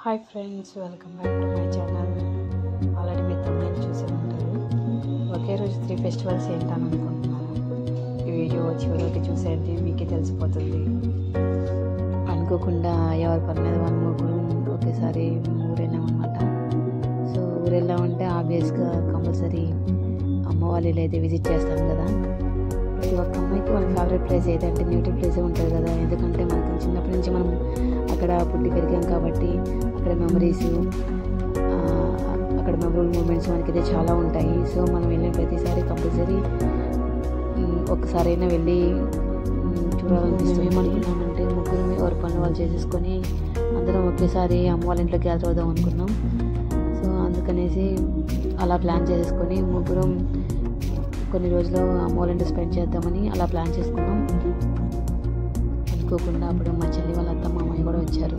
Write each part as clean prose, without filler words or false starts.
Hi friends, welcome back to my channel. Already మీరు తమిళ చూసే ఉంటారు. ఒకే రోజు 3 ఫెస్టివల్స్ ఏంటని అనుకుంటున్నాను. ఈ వీడియో చివరికి చూసేయండి, మీకే తెలిసిపోతుంది. అనుకోకుండా ఎవరి పని మీద మనం ముగ్గురు ఒకేసారి ఊరెళ్ళామన్నమాట. సో ఊరెళ్ళామంటే ఆబ్వియస్గా కంపల్సరీ అమ్మ వాళ్ళు ఇలా అయితే విజిట్ చేస్తాం కదా. ప్రతి ఒక్క అమ్మాయికి వాళ్ళ ఫేవరెట్ ప్లేస్ ఏదంటే నేటివ్ ప్లేసే ఉంటుంది కదా. ఎందుకంటే మనకి చిన్నప్పటి నుంచి మనం అక్కడ పుట్టి పెరిగాం కాబట్టి అక్కడ మెమరీస్, అక్కడ మెమరబుల్ మూమెంట్స్ మనకైతే చాలా ఉంటాయి. సో మనం వెళ్ళిన ప్రతిసారి కంపల్సరీ ఒక్కసారైనా వెళ్ళి చూడాలనిపిస్తుంది. ఏమనుకున్నామంటే ముగ్గురు ఎవరి పనులు వాళ్ళు చేసేసుకొని అందరం ఒకేసారి అమ్మ వాళ్ళ ఇంట్లోకి గ్యాదర్ అవుదాం అనుకున్నాం. సో అందుకనేసి అలా ప్లాన్ చేసేసుకొని ముగ్గురం కొన్ని రోజులు అమ్మ వాళ్ళ ఇంట్లో స్పెండ్ చేద్దామని అలా ప్లాన్ చేసుకున్నాం. అనుకోకుండా అప్పుడు మా చెల్లి వాళ్ళ అత్త మామయ్య కూడా వచ్చారు.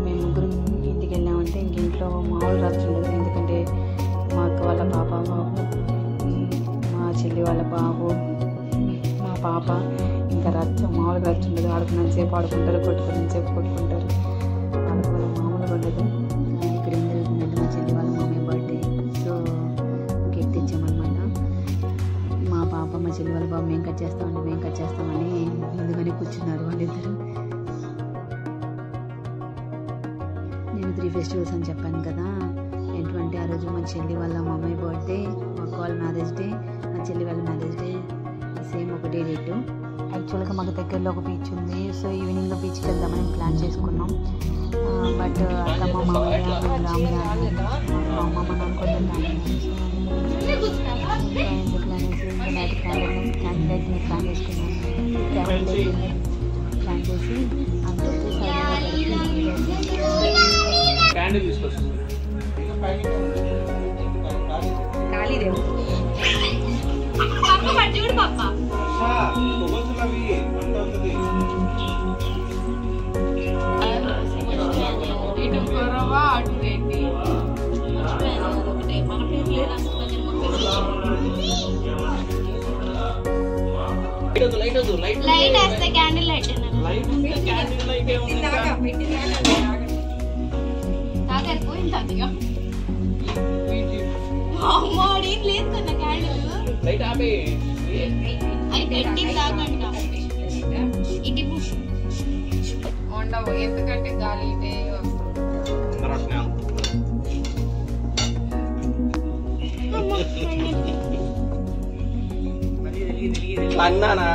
మేము ముగ్గురం ఇంటికి వెళ్ళామంటే ఇంక ఇంట్లో మామూలు రచ్చ ఉండదు. ఎందుకంటే మా అక్క వాళ్ళ పాప, మా చెల్లి వాళ్ళ బాబు, మా పాప, ఇంకా రచ్చ మామూలుగా రచ్చ ఉండదు. ఆడుకున్నంతసేపు ఆడుకుంటారు, కొట్టుకున్నంతసేపు కొట్టుకుంటారు. ఆడుకోవడం మామూలుగా ఉండదు. ఇక్కడ ఏం జరుగుతుందంటే మా చెల్లి వాళ్ళ మామయ్య బర్త్డే. So cake తెచ్చామన్నమాట. మా పాప మా చెల్లి వాళ్ళ బాబు మేము కట్ చేస్తామని ముందుగానే కూర్చున్నారు వాళ్ళిద్దరు. నేను 3 ఫెస్టివల్స్ అని చెప్పాను కదా. ఏంటంటే ఆ రోజు మా చెల్లి వాళ్ళ మమ్మీ బర్త్డే, మా అక్క వాళ్ళ మ్యారేజ్ డే, మా చెల్లి వాళ్ళ మ్యారేజ్ డే సేమ్ ఒకటే డేటు. యాక్చువల్గా మాకు దగ్గరలో ఒక బీచ్ ఉంది. సో ఈవినింగ్లో బీచ్కి వెళ్దామని ప్లాన్ చేసుకున్నాం. బట్ అత్తమ్మ మామయ్య మా అమ్మమ్మ అనుకుంటున్నాను. ఎందుకు అనేసి నైట్ క్యాండిల్ ప్లాన్ చేసుకున్నాం. ప్లాన్ చేసి లైట్ వేస్తే క్యాండిల్ లైట్ పోయింది అదిగా అమ్మోడి లేదు కదా క్యాండిల్ అది పెట్టింది దాకంట ఇటు ఉండవు. ఎందుకంటే గాలి ఇదే అన్నానా